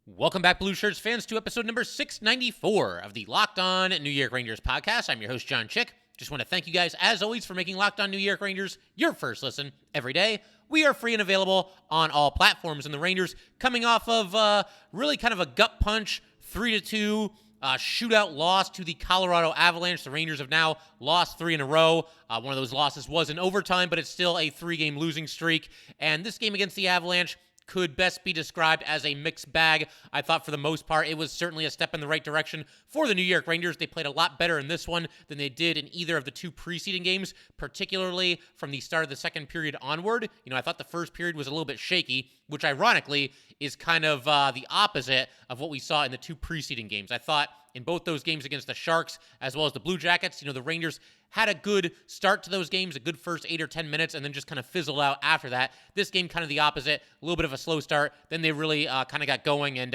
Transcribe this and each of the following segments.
Welcome back, Blue Shirts fans, to episode number 694 of the Locked On New York Rangers podcast. I'm your host, John Chick. Just want to thank you guys, as always, for making Locked On New York Rangers your first listen every day. We are free and available on all platforms, and the Rangers coming off of really kind of a gut punch 3-2 shootout loss to the Colorado Avalanche. The Rangers have now lost 3 in a row. One of those losses was in overtime, but it's still a 3-game losing streak. And this game against the Avalanche could best be described as a mixed bag. I thought for the most part it was certainly a step in the right direction for the New York Rangers. They played a lot better in this one than they did in either of the two preceding games, particularly from the start of the second period onward. I thought the first period was a little bit shaky, which ironically is kind of the opposite of what we saw in the two preceding games. I thought in both those games against the Sharks as well as the Blue Jackets, the Rangers had a good start to those games, a good first 8 or 10 minutes, and then just kind of fizzled out after that. This game, kind of the opposite, a little bit of a slow start. Then they really kind of got going and,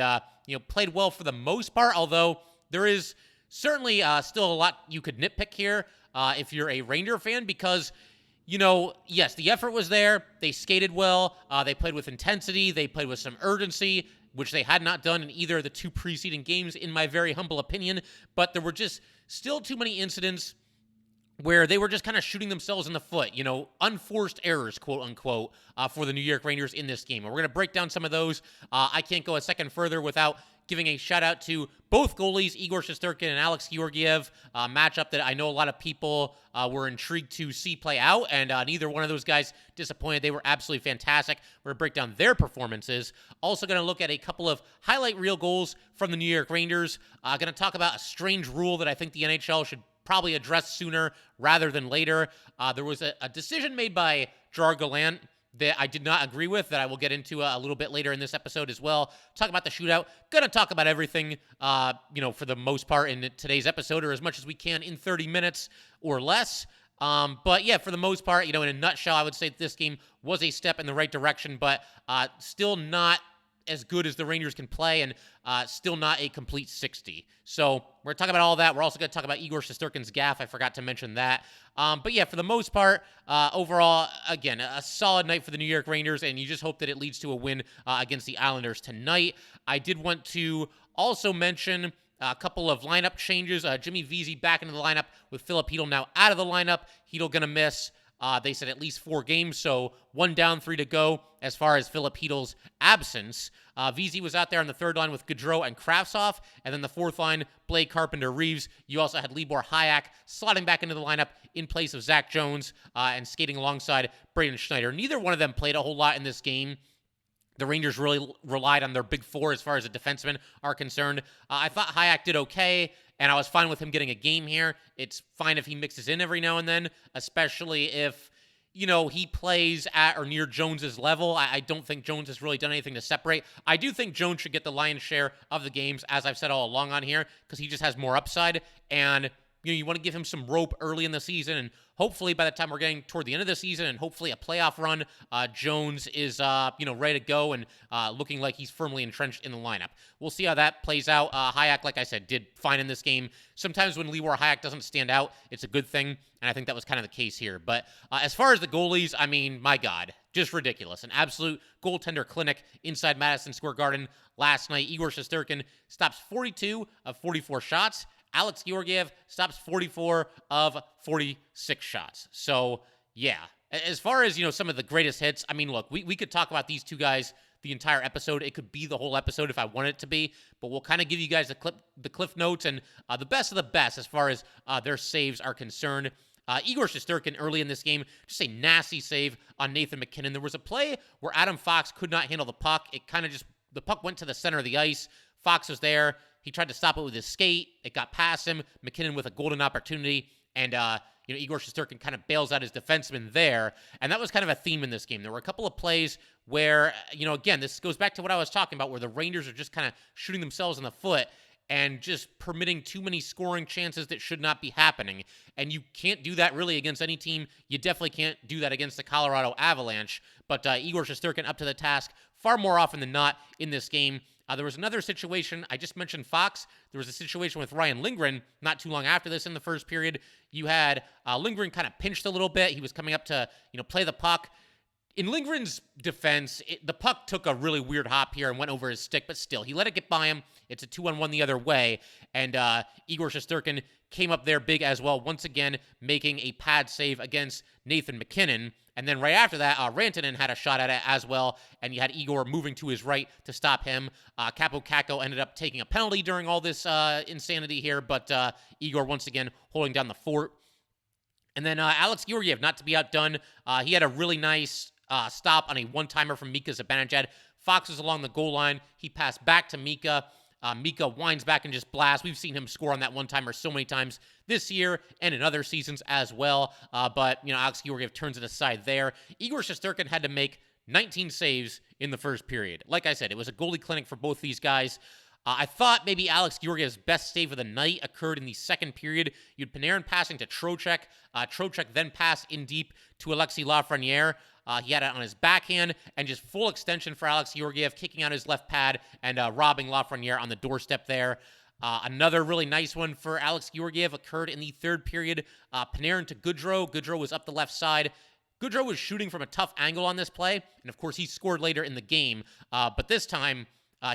played well for the most part, although there is certainly still a lot you could nitpick here if you're a Ranger fan because, yes, the effort was there. They skated well. They played with intensity. They played with some urgency, which they had not done in either of the two preceding games, in my very humble opinion. But there were just still too many incidents where they were just kind of shooting themselves in the foot, unforced errors, quote unquote, for the New York Rangers in this game. And we're going to break down some of those. I can't go a second further without giving a shout out to both goalies, Igor Shesterkin and Alex Georgiev, a matchup that I know a lot of people were intrigued to see play out, and neither one of those guys disappointed. They were absolutely fantastic. We're going to break down their performances. Also going to look at a couple of highlight reel goals from the New York Rangers. Going to talk about a strange rule that I think the NHL should probably address sooner rather than later. There was a decision made by Gerard Gallant that I did not agree with, that I will get into a little bit later in this episode as well. Talk about the shootout. Gonna talk about everything, for the most part in today's episode, or as much as we can in 30 minutes or less. But yeah, for the most part, in a nutshell, I would say that this game was a step in the right direction, but still not as good as the Rangers can play, and still not a complete 60. So we're going to talk about all that. We're also going to talk about Igor Shesterkin's gaffe. I forgot to mention that. But yeah, for the most part, overall, again, a solid night for the New York Rangers, and you just hope that it leads to a win against the Islanders tonight. I did want to also mention a couple of lineup changes. Jimmy Vesey back into the lineup with Philip Hedl now out of the lineup. Hedl going to miss, they said, at least 4 games, so 1 down, 3 to go as far as Philip Hedl's absence. Vesey was out there on the third line with Goodrow and Kravtsov, and then the fourth line, Blake Carpenter Reeves. You also had Libor Hajek slotting back into the lineup in place of Zach Jones and skating alongside Braden Schneider. Neither one of them played a whole lot in this game. The Rangers really relied on their big four as far as the defensemen are concerned. I thought Hajek did okay, and I was fine with him getting a game here. It's fine if he mixes in every now and then, especially if, he plays at or near Jones's level. I don't think Jones has really done anything to separate. I do think Jones should get the lion's share of the games, as I've said all along on here, because he just has more upside, and you want to give him some rope early in the season, and hopefully by the time we're getting toward the end of the season and hopefully a playoff run, Jones is, ready to go and looking like he's firmly entrenched in the lineup. We'll see how that plays out. Hajek, like I said, did fine in this game. Sometimes when Libor Hajek doesn't stand out, it's a good thing, and I think that was kind of the case here. But as far as the goalies, I mean, my God, just ridiculous. An absolute goaltender clinic inside Madison Square Garden last night. Igor Shesterkin stops 42 of 44 shots. Alex Georgiev stops 44 of 46 shots. So, yeah. As far as, some of the greatest hits, I mean, look, we could talk about these two guys the entire episode. It could be the whole episode if I want it to be, but we'll kind of give you guys the cliff notes and the best of the best as far as their saves are concerned. Igor Shesterkin early in this game, just a nasty save on Nathan MacKinnon. There was a play where Adam Fox could not handle the puck. It kind of the puck went to the center of the ice. Fox was there. He tried to stop it with his skate. It got past him. MacKinnon with a golden opportunity. And, Igor Shesterkin kind of bails out his defenseman there. And that was kind of a theme in this game. There were a couple of plays where, again, this goes back to what I was talking about, where the Rangers are just kind of shooting themselves in the foot and just permitting too many scoring chances that should not be happening. And you can't do that really against any team. You definitely can't do that against the Colorado Avalanche. But Igor Shesterkin up to the task far more often than not in this game. There was another situation. I just mentioned Fox. There was a situation with Ryan Lindgren not too long after this in the first period. You had Lindgren kind of pinched a little bit. He was coming up to, play the puck. In Lindgren's defense, the puck took a really weird hop here and went over his stick, but still, he let it get by him. It's a 2-on-1 the other way, and Igor Shesterkin came up there big as well, once again making a pad save against Nathan MacKinnon. And then right after that, Rantanen had a shot at it as well, and you had Igor moving to his right to stop him. Capo Kakko ended up taking a penalty during all this insanity here, but Igor once again holding down the fort. And then Alex Georgiev, not to be outdone, he had a really nice stop on a one-timer from Mika Zibanejad. Fox was along the goal line. He passed back to Mika. Mika winds back and just blasts. We've seen him score on that one-timer so many times this year and in other seasons as well. But, Alex Georgiev turns it aside there. Igor Shesterkin had to make 19 saves in the first period. Like I said, it was a goalie clinic for both these guys. I thought maybe Alex Georgiev's best save of the night occurred in the second period. You had Panarin passing to Trocheck. Trocheck then passed in deep to Alexis Lafreniere. He had it on his backhand and just full extension for Alex Georgiev, kicking out his left pad and robbing Lafreniere on the doorstep there. Another really nice one for Alex Georgiev occurred in the third period. Panarin to Goodrow. Goodrow was up the left side. Goodrow was shooting from a tough angle on this play, and of course he scored later in the game. But this time,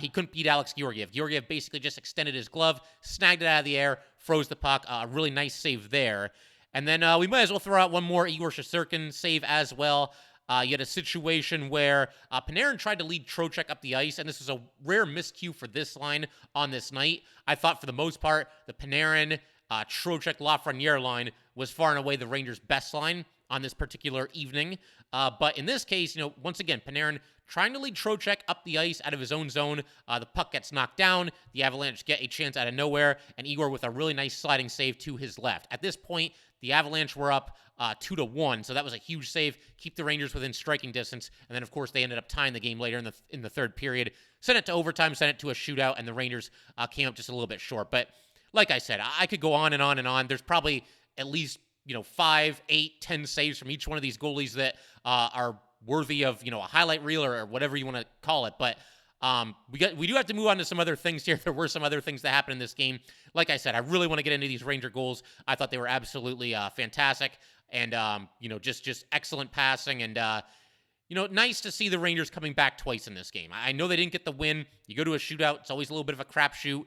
he couldn't beat Alex Georgiev. Georgiev basically just extended his glove, snagged it out of the air, froze the puck. A really nice save there. And then we might as well throw out one more Igor Shesterkin save as well. You had a situation where Panarin tried to lead Trocheck up the ice, and this was a rare miscue for this line on this night. I thought for the most part, the Panarin, Trocheck, Lafreniere line was far and away the Rangers' best line on this particular evening. But in this case, once again, Panarin trying to lead Trocheck up the ice out of his own zone. The puck gets knocked down. The Avalanche get a chance out of nowhere, and Igor with a really nice sliding save to his left. At this point, the Avalanche were up 2-1, so that was a huge save. Keep the Rangers within striking distance, and then, of course, they ended up tying the game later in the third period. Sent it to overtime, sent it to a shootout, and the Rangers came up just a little bit short. But like I said, I could go on and on and on. There's probably at least 5, 8, 10 saves from each one of these goalies that are worthy of a highlight reel or whatever you want to call it. But we do have to move on to some other things here. There were some other things that happened in this game. Like I said, I really want to get into these Ranger goals. I thought they were absolutely fantastic, and just excellent passing, and nice to see the Rangers coming back twice in this game. I know they didn't get the win. You go to a shootout, it's always a little bit of a crapshoot,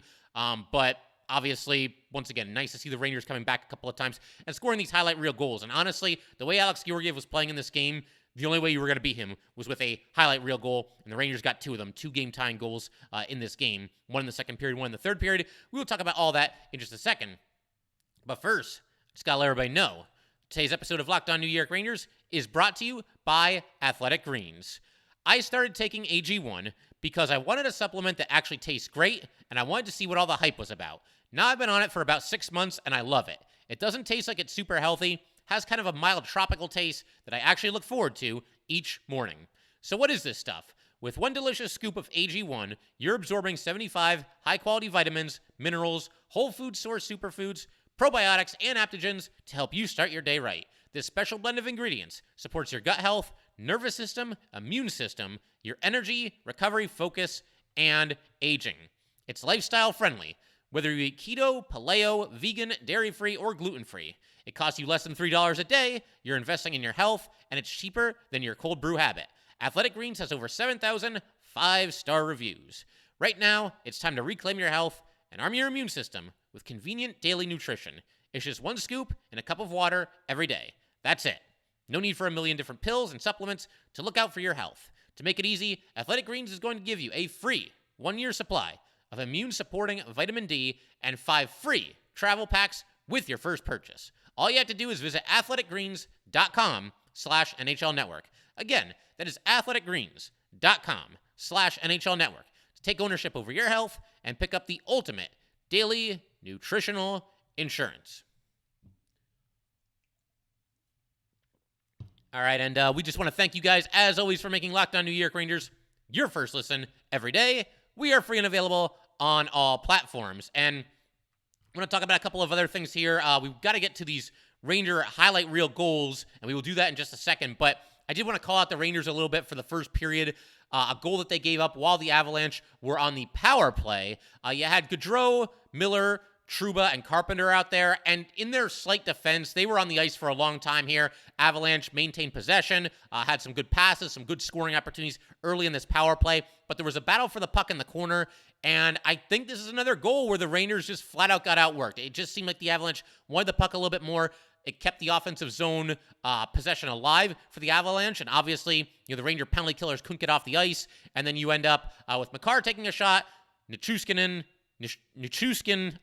but obviously, once again, nice to see the Rangers coming back a couple of times and scoring these highlight reel goals. And honestly, the way Alex Georgiev was playing in this game, the only way you were going to beat him was with a highlight reel goal, and the Rangers got 2 of them, 2 game-tying goals in this game, one in the second period, one in the third period. We will talk about all that in just a second. But first, just got to let everybody know, today's episode of Locked On New York Rangers is brought to you by Athletic Greens. I started taking AG1 because I wanted a supplement that actually tastes great, and I wanted to see what all the hype was about. Now I've been on it for about 6 months, and I love it. It doesn't taste like it's super healthy, has kind of a mild tropical taste that I actually look forward to each morning. So what is this stuff? With one delicious scoop of AG1, you're absorbing 75 high-quality vitamins, minerals, whole food source superfoods, probiotics, and adaptogens to help you start your day right. This special blend of ingredients supports your gut health, nervous system, immune system, your energy, recovery, focus, and aging. It's lifestyle friendly, whether you eat keto, paleo, vegan, dairy-free, or gluten-free. It costs you less than $3 a day, you're investing in your health, and it's cheaper than your cold brew habit. Athletic Greens has over 7,000 5-star reviews. Right now, it's time to reclaim your health and arm your immune system with convenient daily nutrition. It's just 1 scoop in a cup of water every day. That's it. No need for a million different pills and supplements to look out for your health. To make it easy, Athletic Greens is going to give you a free 1-year supply of immune-supporting vitamin D and 5 free travel packs with your first purchase. All you have to do is visit athleticgreens.com/NHL Network. Again, that is athleticgreens.com/NHL Network to take ownership over your health and pick up the ultimate daily nutritional insurance. All right, and we just want to thank you guys, as always, for making Locked On New York Rangers your first listen every day. We are free and available on all platforms. And I'm going to talk about a couple of other things here. We've got to get to these Ranger highlight reel goals, and we will do that in just a second. But I did want to call out the Rangers a little bit for the first period. A goal that they gave up while the Avalanche were on the power play. You had Goodrow, Miller, Trouba and Carpenter out there, and in their slight defense, they were on the ice for a long time here. Avalanche maintained possession, had some good passes, some good scoring opportunities early in this power play, but there was a battle for the puck in the corner, and I think this is another goal where the Rangers just flat out got outworked. It just seemed like the Avalanche wanted the puck a little bit more. It kept the offensive zone possession alive for the Avalanche, and obviously, the Ranger penalty killers couldn't get off the ice, and then you end up with Makar taking a shot, Nichushkin,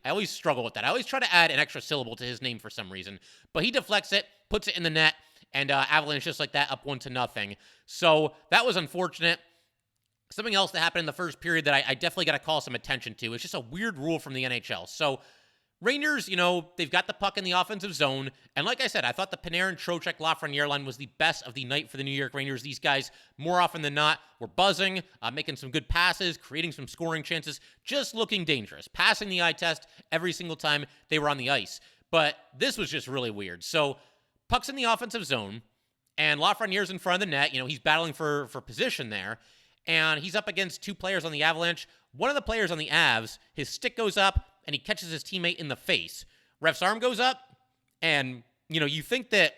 I always struggle with that. I always try to add an extra syllable to his name for some reason. But he deflects it, puts it in the net, and Avalanche just like that up 1-0. So that was unfortunate. Something else that happened in the first period that I definitely got to call some attention to. It's just a weird rule from the NHL. So Rangers, they've got the puck in the offensive zone. And like I said, I thought the Panarin, Trocheck, Lafreniere line was the best of the night for the New York Rangers. These guys, more often than not, were buzzing, making some good passes, creating some scoring chances, just looking dangerous, passing the eye test every single time they were on the ice. But this was just really weird. So puck's in the offensive zone, and Lafreniere's in front of the net. He's battling for position there, and he's up against two players on the Avalanche. One of the players on the Avs, his stick goes up, and he catches his teammate in the face. Ref's arm goes up, and, you think that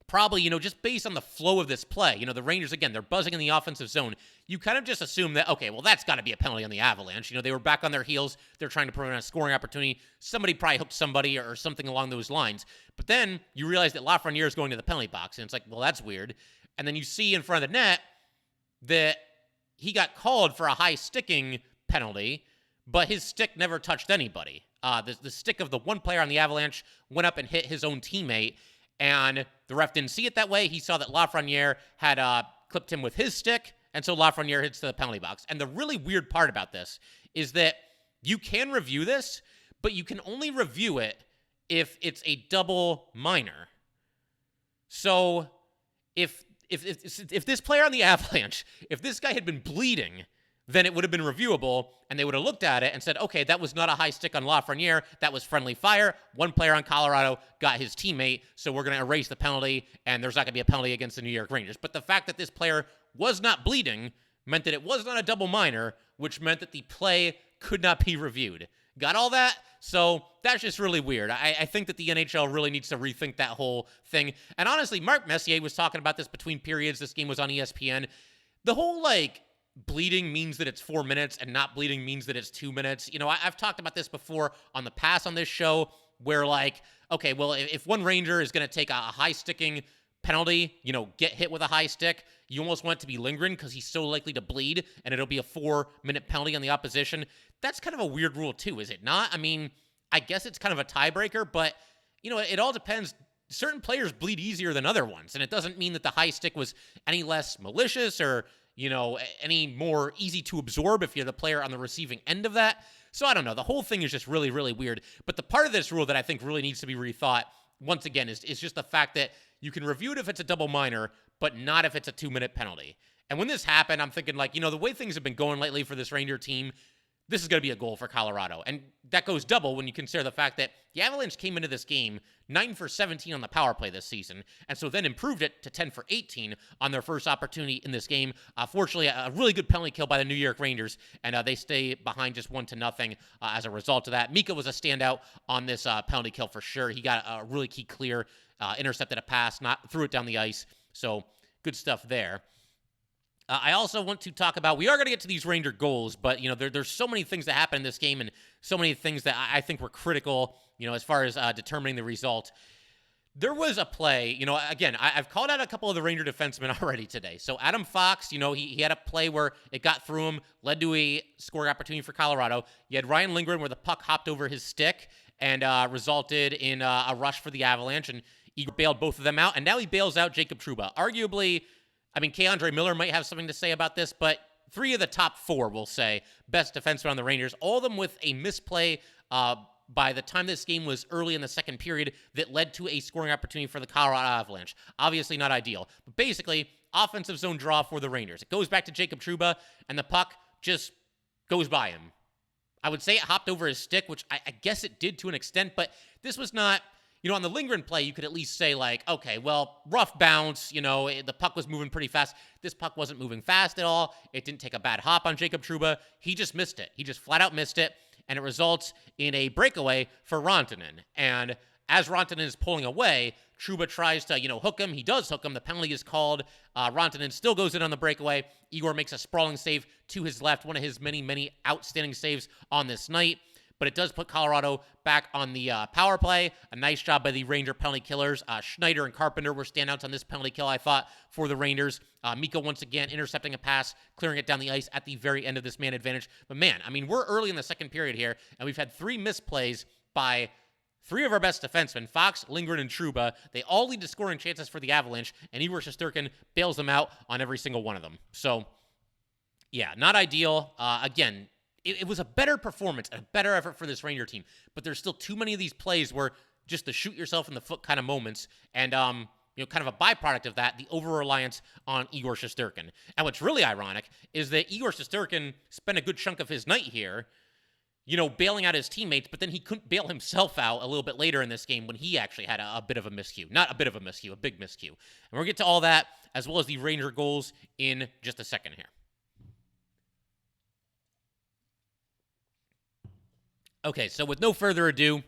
probably, just based on the flow of this play, the Rangers, again, they're buzzing in the offensive zone. You kind of just assume that, okay, well, that's got to be a penalty on the Avalanche. They were back on their heels. They're trying to prevent a scoring opportunity. Somebody probably hooked somebody or something along those lines. But then you realize that Lafreniere is going to the penalty box, and it's like, well, that's weird. And then you see in front of the net that he got called for a high sticking penalty, but his stick never touched anybody. The stick of the one player on the Avalanche went up and hit his own teammate, and the ref didn't see it that way. He saw that Lafreniere had clipped him with his stick, and so Lafreniere hits the penalty box. And the really weird part about this is that you can review this, but you can only review it if it's a double minor. So if this player on the Avalanche, if this guy had been bleeding, then it would have been reviewable, and they would have looked at it and said, okay, that was not a high stick on Lafreniere. That was friendly fire. One player on Colorado got his teammate, so we're going to erase the penalty, and there's not going to be a penalty against the New York Rangers. But the fact that this player was not bleeding meant that it was not a double minor, which meant that the play could not be reviewed. Got all that? So that's just really weird. I think that the NHL really needs to rethink that whole thing. And honestly, Mark Messier was talking about this between periods. This game was on ESPN. The whole, bleeding means that it's 4 minutes and not bleeding means that it's 2 minutes. I've talked about this before on the past on this show where, okay, well, if one Ranger is going to take a high-sticking penalty, get hit with a high stick, you almost want it to be lingering because he's so likely to bleed, and it'll be a 4-minute penalty on the opposition. That's kind of a weird rule, too, is it not? I mean, I guess it's kind of a tiebreaker, but, it all depends. Certain players bleed easier than other ones, and it doesn't mean that the high stick was any less malicious or any more easy to absorb if you're the player on the receiving end of that. So I don't know. The whole thing is just really, really weird. But the part of this rule that I think really needs to be rethought, once again, is just the fact that you can review it if it's a double minor, but not if it's a 2-minute penalty. And when this happened, I'm thinking, the way things have been going lately for this Ranger team, this is going to be a goal for Colorado. And that goes double when you consider the fact that the Avalanche came into this game 9 for 17 on the power play this season, and so then improved it to 10 for 18 on their first opportunity in this game. Fortunately, a really good penalty kill by the New York Rangers, and they stay behind just 1-0 as a result of that. Mika was a standout on this penalty kill for sure. He got a really key clear, intercepted a pass, threw it down the ice, so good stuff there. I also want to talk about, we are going to get to these Ranger goals, but, there's so many things that happened in this game and so many things that I think were critical, as far as determining the result. There was a play, again, I've called out a couple of the Ranger defensemen already today. So Adam Fox, he had a play where it got through him, led to a scoring opportunity for Colorado. You had Ryan Lindgren where the puck hopped over his stick and resulted in a rush for the Avalanche, and Igor bailed both of them out, and now he bails out Jacob Trouba. Arguably, K'Andre Miller might have something to say about this, but 3 of the top 4, we'll say, best defensemen on the Rangers, all of them with a misplay by the time this game was early in the second period that led to a scoring opportunity for the Colorado Avalanche. Obviously not ideal, but basically, offensive zone draw for the Rangers. It goes back to Jacob Trouba, and the puck just goes by him. I would say it hopped over his stick, which I guess it did to an extent, but this was not... on the Lindgren play, you could at least say, okay, well, rough bounce, the puck was moving pretty fast. This puck wasn't moving fast at all. It didn't take a bad hop on Jacob Trouba. He just missed it. He just flat out missed it. and it results in a breakaway for Rantanen. And as Rantanen is pulling away, Trouba tries to, hook him. He does hook him. The penalty is called. Rantanen still goes in on the breakaway. Igor makes a sprawling save to his left, one of his many, many outstanding saves on this night. But it does put Colorado back on the power play. A nice job by the Ranger penalty killers. Schneider and Carpenter were standouts on this penalty kill, I thought, for the Rangers. Mikko once again intercepting a pass, clearing it down the ice at the very end of this man advantage. But man, we're early in the second period here, and we've had 3 misplays by 3 of our best defensemen, Fox, Lindgren, and Trouba. They all lead to scoring chances for the Avalanche, and Igor Shesterkin bails them out on every single one of them. So, yeah, not ideal. Again, it was a better performance and a better effort for this Ranger team, but there's still too many of these plays where just the shoot yourself in the foot kind of moments, and kind of a byproduct of that, the over-reliance on Igor Shesterkin. And what's really ironic is that Igor Shesterkin spent a good chunk of his night here, bailing out his teammates, but then he couldn't bail himself out a little bit later in this game when he actually had a bit of a miscue. Not a bit of a miscue, a big miscue. And we're going to get to all that, as well as the Ranger goals in just a second here. Okay, so with no further ado,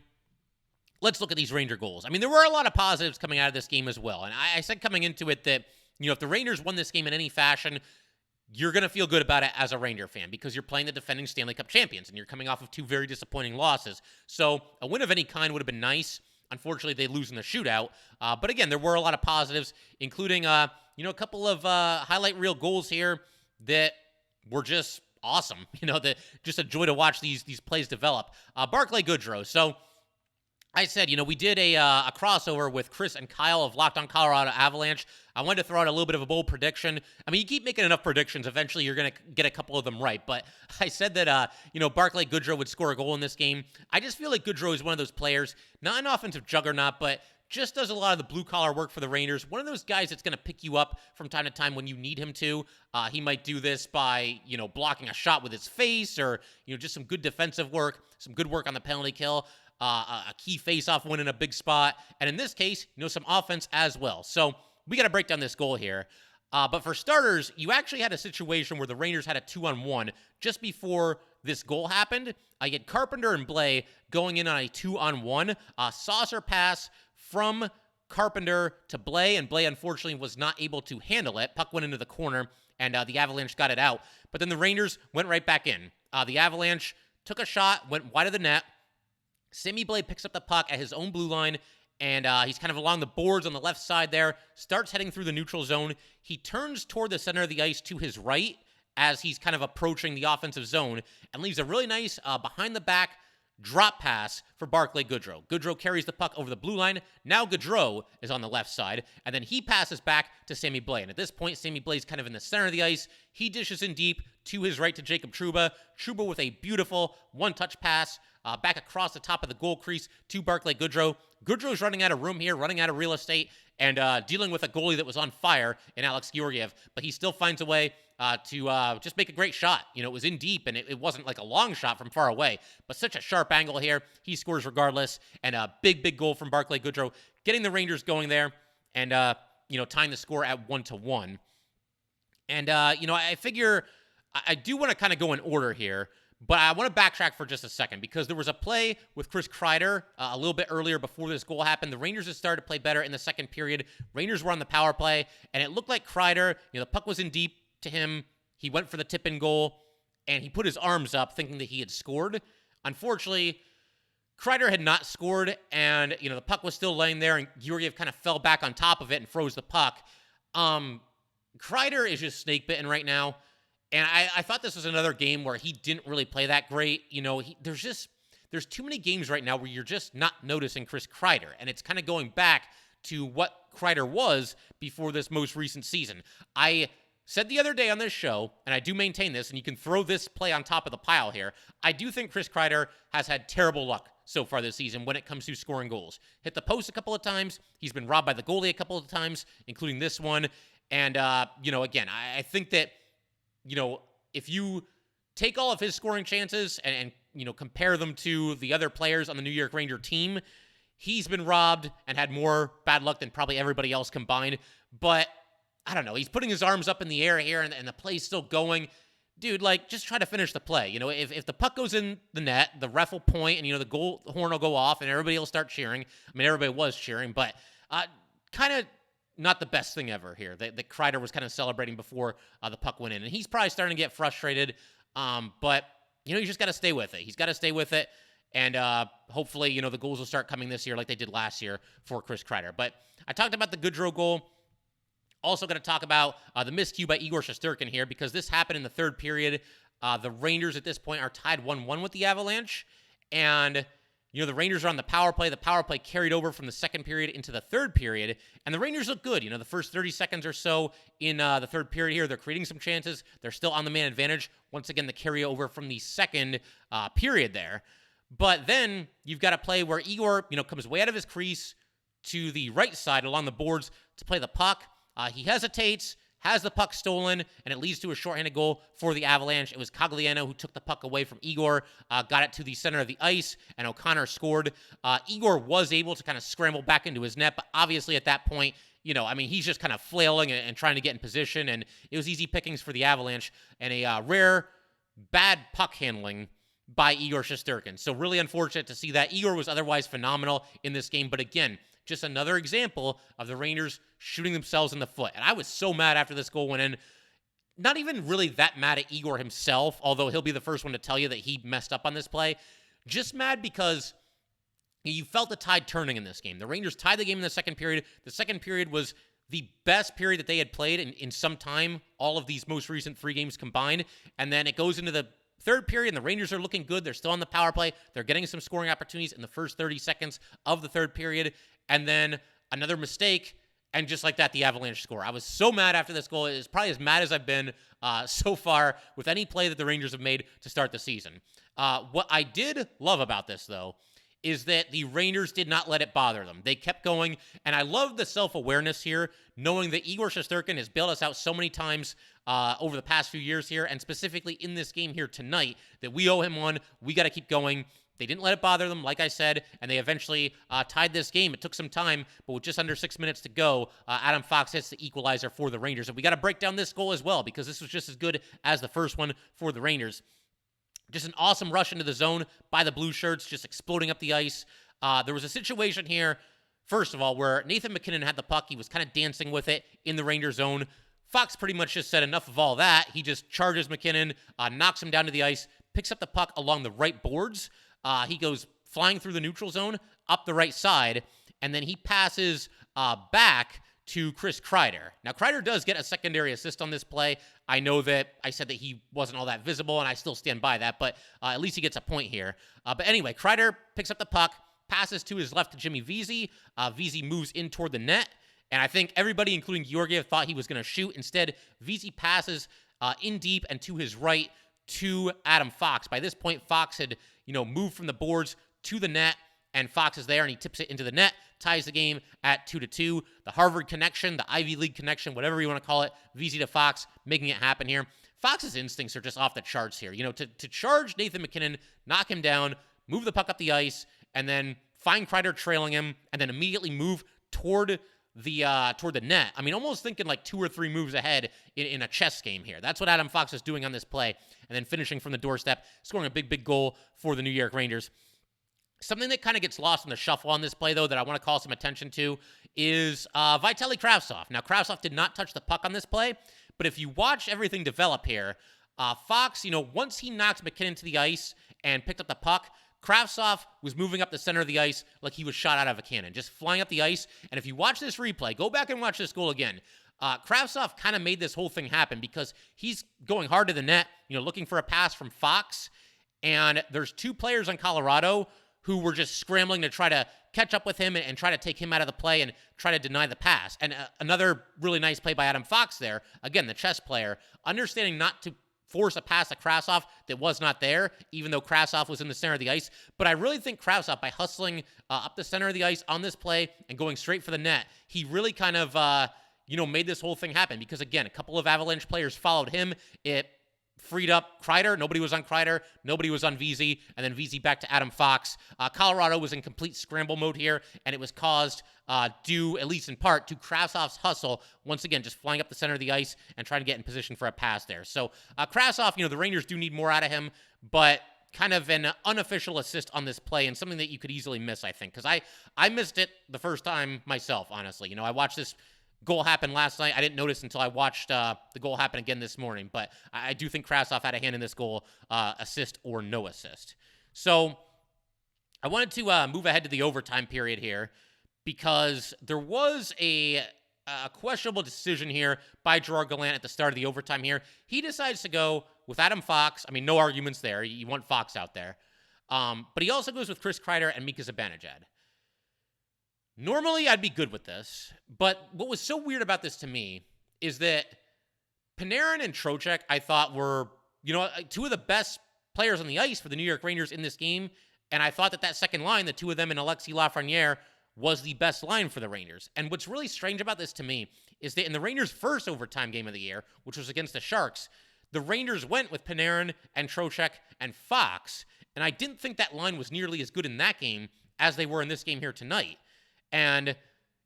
let's look at these Ranger goals. There were a lot of positives coming out of this game as well. And I said coming into it that, if the Rangers won this game in any fashion, you're going to feel good about it as a Ranger fan because you're playing the defending Stanley Cup champions and you're coming off of 2 very disappointing losses. So a win of any kind would have been nice. Unfortunately, they lose in the shootout. But again, there were a lot of positives, including, a couple of highlight reel goals here that were just awesome. Just a joy to watch these plays develop. Barclay Goodrow. So I said, we did a crossover with Chris and Kyle of Locked On Colorado Avalanche. I wanted to throw out a little bit of a bold prediction. You keep making enough predictions, eventually you're going to get a couple of them right. But I said that, Barclay Goodrow would score a goal in this game. I just feel like Goodrow is one of those players, not an offensive juggernaut, but just does a lot of the blue-collar work for the Rangers. One of those guys that's going to pick you up from time to time when you need him to. He might do this by, blocking a shot with his face or, just some good defensive work, some good work on the penalty kill, a key face-off win in a big spot, and in this case, some offense as well. So we got to break down this goal here. But for starters, you actually had a situation where the Rangers had a 2-on-1 just before this goal happened. I get Carpenter and Blay going in on a 2-on-1, saucer pass from Carpenter to Blay, and Blay unfortunately was not able to handle it. Puck went into the corner, and the Avalanche got it out. But then the Rangers went right back in. The Avalanche took a shot, went wide of the net. Sammy Blay picks up the puck at his own blue line, and he's kind of along the boards on the left side there, starts heading through the neutral zone. He turns toward the center of the ice to his right as he's kind of approaching the offensive zone and leaves a really nice behind-the-back drop pass for Barclay Goodrow. Goodrow carries the puck over the blue line. Now Goodrow is on the left side, and then he passes back to Sammy Blay. And at this point, Sammy Blay's kind of in the center of the ice. He dishes in deep to his right to Jacob Trouba. Trouba with a beautiful one-touch pass back across the top of the goal crease to Barclay Goodrow. Goodrow's running out of room here, running out of real estate, and dealing with a goalie that was on fire in Alex Georgiev. But he still finds a way to just make a great shot. It was in deep, and it wasn't like a long shot from far away, but such a sharp angle here. He scores regardless, and a big goal from Barclay Goodrow, getting the Rangers going there, and, tying the score at 1-1. And, I figure I do want to kind of go in order here, but I want to backtrack for just a second because there was a play with Chris Kreider a little bit earlier before this goal happened. The Rangers had started to play better in the second period. Rangers were on the power play, and it looked like Kreider, the puck was in deep to him. He went for the tip-in goal, and he put his arms up thinking that he had scored. Unfortunately, Kreider had not scored, and, the puck was still laying there, and Georgiev kind of fell back on top of it and froze the puck. Kreider is just snake-bitten right now. And I thought this was another game where he didn't really play that great. There's too many games right now where you're just not noticing Chris Kreider. And it's kind of going back to what Kreider was before this most recent season. I said the other day on this show, and I do maintain this, and you can throw this play on top of the pile here, I do think Chris Kreider has had terrible luck so far this season when it comes to scoring goals. Hit the post a couple of times. He's been robbed by the goalie a couple of times, including this one. And, again, I think that, if you take all of his scoring chances and compare them to the other players on the New York Ranger team, he's been robbed and had more bad luck than probably everybody else combined. But I don't know. He's putting his arms up in the air here, and the play's still going. dude, like, just try to finish the play. If the puck goes in the net, the ref will point, and, the goal horn will go off, and everybody will start cheering. I mean, everybody was cheering, but kind of not the best thing ever here that Kreider was kind of celebrating before the puck went in. And he's probably starting to get frustrated, but, you just got to stay with it. He's got to stay with it, and hopefully, the goals will start coming this year like they did last year for Chris Kreider. But I talked about the Goodrow goal. Also going to talk about the miscue by Igor Shesterkin here, because this happened in the third period. The Rangers at this point are tied 1-1 with the Avalanche. And, the Rangers are on the power play. The power play carried over from the second period into the third period. And the Rangers look good. The first 30 seconds or so in the third period here, they're creating some chances. They're still on the man advantage. Once again, the carryover from the second period there. But then you've got a play where Igor, comes way out of his crease to the right side along the boards to play the puck. He hesitates, has the puck stolen, and it leads to a shorthanded goal for the Avalanche. It was Cogliano who took the puck away from Igor, got it to the center of the ice, and O'Connor scored. Igor was able to kind of scramble back into his net, but obviously at that point, he's just kind of flailing and trying to get in position, and it was easy pickings for the Avalanche, and a rare bad puck handling by Igor Shesterkin. So really unfortunate to see that. Igor was otherwise phenomenal in this game, but again, just another example of the Rangers shooting themselves in the foot. And I was so mad after this goal went in. Not even really that mad at Igor himself, although he'll be the first one to tell you that he messed up on this play. Just mad because you felt the tide turning in this game. The Rangers tied the game in the second period. The second period was the best period that they had played in some time, all of these most recent 3 games combined. And then it goes into the third period, and the Rangers are looking good. They're still on the power play. They're getting some scoring opportunities in the first 30 seconds of the third period. And then another mistake, and just like that, the Avalanche score. I was so mad after this goal. It's probably as mad as I've been so far with any play that the Rangers have made to start the season. What I did love about this, though, is that the Rangers did not let it bother them. They kept going, and I love the self-awareness here, knowing that Igor Shesterkin has bailed us out so many times over the past few years here, and specifically in this game here tonight, that we owe him one. We got to keep going. They didn't let it bother them, like I said, and they eventually tied this game. It took some time, but with just under 6 minutes to go, Adam Fox hits the equalizer for the Rangers. And we got to break down this goal as well, because this was just as good as the first one for the Rangers. Just an awesome rush into the zone by the Blue Shirts, just exploding up the ice. There was a situation here, first of all, where Nathan MacKinnon had the puck. He was kind of dancing with it in the Ranger zone. Fox pretty much just said enough of all that. He just charges MacKinnon, knocks him down to the ice, picks up the puck along the right boards. He goes flying through the neutral zone up the right side, and then he passes back to Chris Kreider. Now, Kreider does get a secondary assist on this play. I know that I said that he wasn't all that visible, and I still stand by that, but at least he gets a point here. But anyway, Kreider picks up the puck, passes to his left to Jimmy Vesey. Vesey moves in toward the net, and I think everybody, including Georgiev, thought he was going to shoot. Instead, Vesey passes in deep and to his right to Adam Fox. By this point, Fox had moved from the boards to the net, and Fox is there, and he tips it into the net, ties the game at 2-2. The Harvard connection, the Ivy League connection, whatever you want to call it, Vesey to Fox, making it happen here. Fox's instincts are just off the charts here. To charge Nathan MacKinnon, knock him down, move the puck up the ice, and then find Kreider trailing him, and then immediately move toward the net. I mean, almost thinking like 2 or 3 moves ahead in a chess game here. That's what Adam Fox is doing on this play, and then finishing from the doorstep, scoring a big goal for the New York Rangers. Something that kind of gets lost in the shuffle on this play, though, that I want to call some attention to is Vitaly Kravtsov. Now, Kravtsov did not touch the puck on this play, but if you watch everything develop here, Fox, once he knocks MacKinnon to the ice and picked up the puck, Kravtsov was moving up the center of the ice like he was shot out of a cannon, just flying up the ice. And if you watch this replay, go back and watch this goal again. Kravtsov kind of made this whole thing happen because he's going hard to the net, looking for a pass from Fox. And there's 2 players on Colorado who were just scrambling to try to catch up with him and try to take him out of the play and try to deny the pass. And another really nice play by Adam Fox there. Again, the chess player, understanding not to force a pass to Kravtsov that was not there, even though Kravtsov was in the center of the ice. But I really think Kravtsov, by hustling up the center of the ice on this play and going straight for the net, he really kind of, made this whole thing happen. Because, again, a couple of Avalanche players followed him. It freed up Kreider. Nobody was on Kreider. Nobody was on VZ. And then VZ back to Adam Fox. Colorado was in complete scramble mode here, and it was caused due, at least in part, to Krasov's hustle. Once again, just flying up the center of the ice and trying to get in position for a pass there. So Krasov, the Rangers do need more out of him, but kind of an unofficial assist on this play and something that you could easily miss, I think, because I missed it the first time myself, honestly. I watched this goal happen last night. I didn't notice until I watched the goal happen again this morning, but I do think Krasov had a hand in this goal, assist or no assist. So I wanted to move ahead to the overtime period here because there was a questionable decision here by Gerard Gallant at the start of the overtime here. He decides to go with Adam Fox. I mean, no arguments there. You want Fox out there. But he also goes with Chris Kreider and Mika Zibanejad. Normally, I'd be good with this, but what was so weird about this to me is that Panarin and Trocheck, I thought, were, two of the best players on the ice for the New York Rangers in this game, and I thought that second line, the two of them and Alexis Lafreniere, was the best line for the Rangers. And what's really strange about this to me is that in the Rangers' first overtime game of the year, which was against the Sharks, the Rangers went with Panarin and Trocheck and Fox, and I didn't think that line was nearly as good in that game as they were in this game here tonight. And,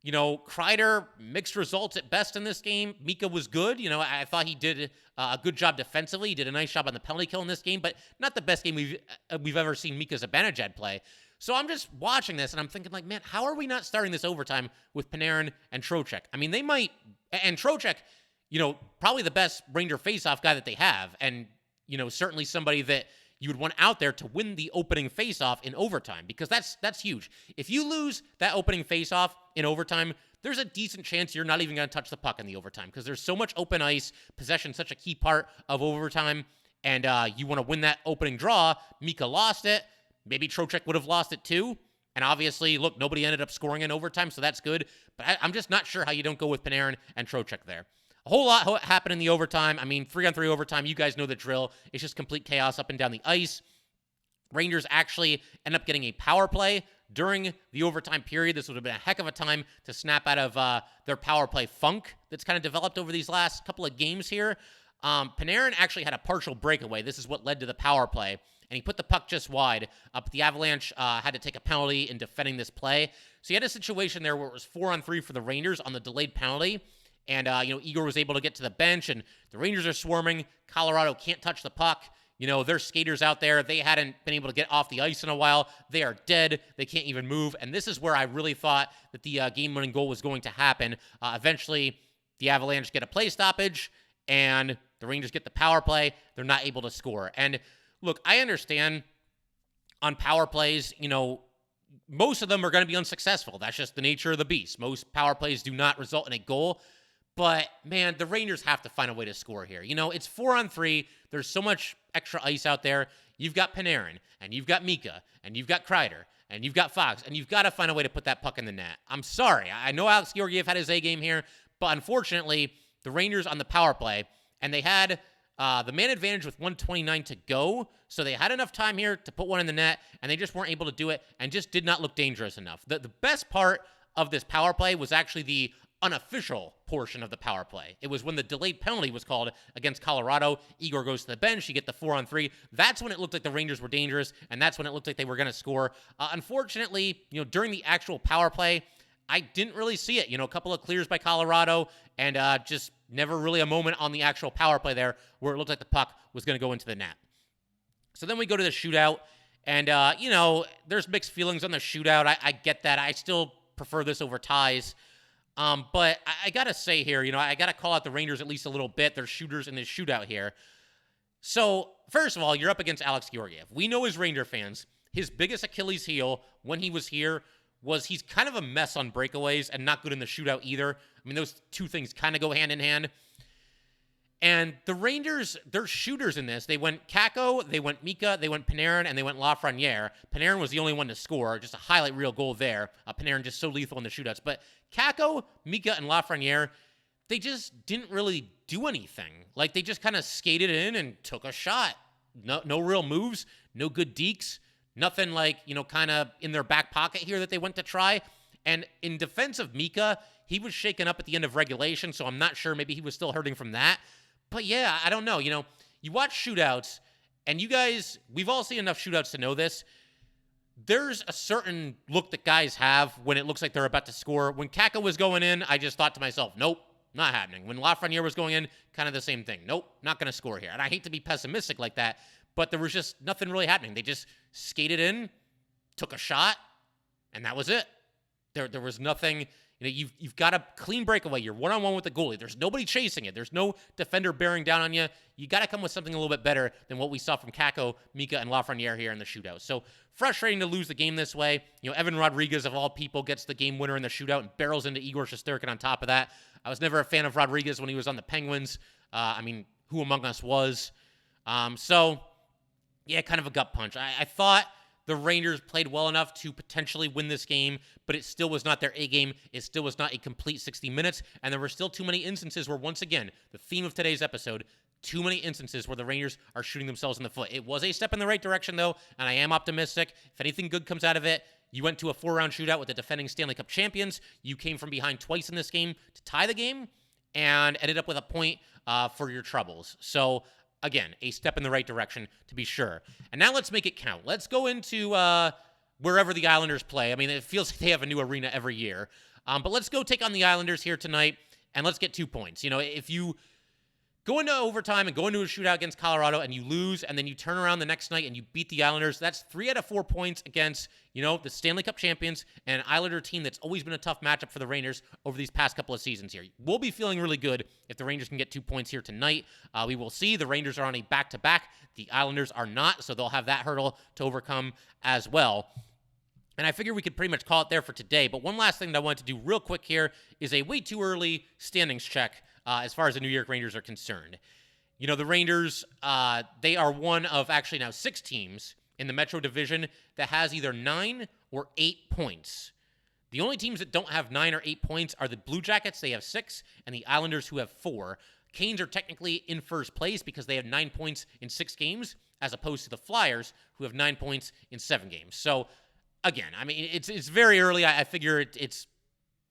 Kreider, mixed results at best in this game. Mika was good. I thought he did a good job defensively. He did a nice job on the penalty kill in this game, but not the best game we've ever seen Mika Zibanejad play. So I'm just watching this, and I'm thinking, man, how are we not starting this overtime with Panarin and Trocheck? I mean, they might, and Trocheck, probably the best Ranger faceoff guy that they have, and, certainly somebody that you would want out there to win the opening faceoff in overtime, because that's huge. If you lose that opening faceoff in overtime, there's a decent chance you're not even going to touch the puck in the overtime, because there's so much open ice, possession such a key part of overtime, and you want to win that opening draw. Mika lost it. Maybe Trocheck would have lost it too. And obviously, look, nobody ended up scoring in overtime, so that's good. But I'm just not sure how you don't go with Panarin and Trocheck there. A whole lot happened in the overtime. I mean, 3-on-3 overtime, you guys know the drill. It's just complete chaos up and down the ice. Rangers actually end up getting a power play during the overtime period. This would have been a heck of a time to snap out of their power play funk that's kind of developed over these last couple of games here. Panarin actually had a partial breakaway. This is what led to the power play, and he put the puck just wide. But the Avalanche had to take a penalty in defending this play. So you had a situation there where it was 4-on-3 for the Rangers on the delayed penalty. And, Igor was able to get to the bench, and the Rangers are swarming. Colorado can't touch the puck. Their skaters out there, they hadn't been able to get off the ice in a while. They are dead. They can't even move. And this is where I really thought that the game-winning goal was going to happen. Eventually, the Avalanche get a play stoppage, and the Rangers get the power play. They're not able to score. And, look, I understand on power plays, most of them are going to be unsuccessful. That's just the nature of the beast. Most power plays do not result in a goal. But, man, the Rangers have to find a way to score here. It's 4-on-3. There's so much extra ice out there. You've got Panarin, and you've got Mika, and you've got Kreider, and you've got Fox, and you've got to find a way to put that puck in the net. I'm sorry. I know Alex Georgiev had his A game here, but unfortunately, the Rangers on the power play, and they had the man advantage with 1:29 to go, so they had enough time here to put one in the net, and they just weren't able to do it, and just did not look dangerous enough. The best part of this power play was actually the unofficial portion of the power play. It was when the delayed penalty was called against Colorado. Igor goes to the bench. You get the 4-on-3. That's when it looked like the Rangers were dangerous, and that's when it looked like they were going to score. Unfortunately, during the actual power play, I didn't really see it. A couple of clears by Colorado, and just never really a moment on the actual power play there where it looked like the puck was going to go into the net. So then we go to the shootout, and, there's mixed feelings on the shootout. I get that. I still prefer this over ties. But I got to say here, I got to call out the Rangers at least a little bit. They're shooters in this shootout here. So, first of all, you're up against Alex Georgiev. We know as Ranger fans, his biggest Achilles heel when he was here was he's kind of a mess on breakaways and not good in the shootout either. I mean, those two things kind of go hand in hand. And the Rangers, they're shooters in this. They went Kakko, they went Mika, they went Panarin, and they went Lafreniere. Panarin was the only one to score, just a highlight reel goal there. Panarin just so lethal in the shootouts. But Kakko, Mika, and Lafreniere, they just didn't really do anything. Like, they just kind of skated in and took a shot. No real moves, no good dekes, nothing like, kind of in their back pocket here that they went to try. And in defense of Mika, he was shaken up at the end of regulation, so I'm not sure. Maybe he was still hurting from that. But yeah, I don't know. you watch shootouts, and you guys, we've all seen enough shootouts to know this. There's a certain look that guys have when it looks like they're about to score. When Kakko was going in, I just thought to myself, nope, not happening. When Lafreniere was going in, kind of the same thing. Nope, not going to score here. And I hate to be pessimistic like that, but there was just nothing really happening. They just skated in, took a shot, and that was it. There was nothing. You've got a clean breakaway. You're one-on-one with the goalie. There's nobody chasing it. There's no defender bearing down on you. You got to come with something a little bit better than what we saw from Kakko, Mika, and Lafreniere here in the shootout. So frustrating to lose the game this way. Evan Rodriguez, of all people, gets the game winner in the shootout and barrels into Igor Shesterkin on top of that. I was never a fan of Rodriguez when he was on the Penguins. Who among us was? Kind of a gut punch. I thought the Rangers played well enough to potentially win this game, but it still was not their A game. It still was not a complete 60 minutes, and there were still too many instances where, once again, the theme of today's episode, too many instances where the Rangers are shooting themselves in the foot. It was a step in the right direction, though, and I am optimistic. If anything good comes out of it, you went to a 4-round shootout with the defending Stanley Cup champions. You came from behind twice in this game to tie the game and ended up with a point for your troubles. So, again, a step in the right direction, to be sure. And now let's make it count. Let's go into wherever the Islanders play. It feels like they have a new arena every year. But let's go take on the Islanders here tonight, and let's get 2 points. If you go into overtime and go into a shootout against Colorado and you lose, and then you turn around the next night and you beat the Islanders, that's 3 out of 4 points against, the Stanley Cup champions and an Islander team that's always been a tough matchup for the Rangers over these past couple of seasons here. We'll be feeling really good if the Rangers can get 2 points here tonight. We will see. The Rangers are on a back-to-back. The Islanders are not, so they'll have that hurdle to overcome as well. And I figure we could pretty much call it there for today. But one last thing that I wanted to do real quick here is a way too early standings check as far as the New York Rangers are concerned. The Rangers, they are one of actually now 6 teams in the Metro Division that has either 9 or 8 points. The only teams that don't have 9 or 8 points are the Blue Jackets. They have 6, and the Islanders, who have 4. Canes are technically in first place because they have 9 points in 6 games, as opposed to the Flyers, who have 9 points in 7 games. So, again, it's very early. I figure it's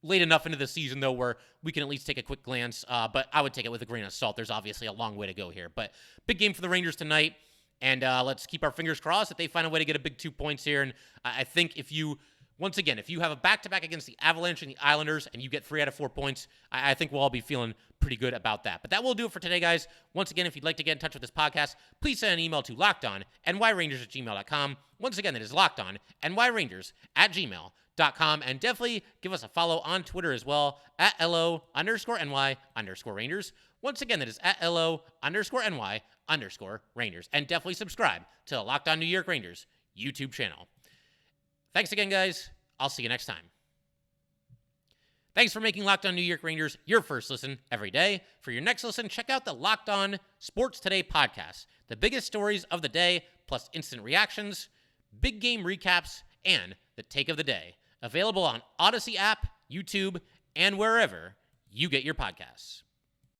late enough into the season, though, where we can at least take a quick glance. But I would take it with a grain of salt. There's obviously a long way to go here. But big game for the Rangers tonight. And let's keep our fingers crossed that they find a way to get a big 2 points here. And I think if you have a back-to-back against the Avalanche and the Islanders and you get 3 out of 4 points, I think we'll all be feeling pretty good about that. But that will do it for today, guys. Once again, if you'd like to get in touch with this podcast, please send an email to lockedonnyrangers@gmail.com. Once again, that is lockedonnyrangers@gmail.com. And definitely give us a follow on Twitter as well, @LO_NY_Rangers. Once again, that is @LO_NY_Rangers. And definitely subscribe to the Locked On New York Rangers YouTube channel. Thanks again, guys. I'll see you next time. Thanks for making Locked On New York Rangers your first listen every day. For your next listen, check out the Locked On Sports Today podcast. The biggest stories of the day, plus instant reactions, big game recaps, and the take of the day. Available on Odyssey app, YouTube, and wherever you get your podcasts.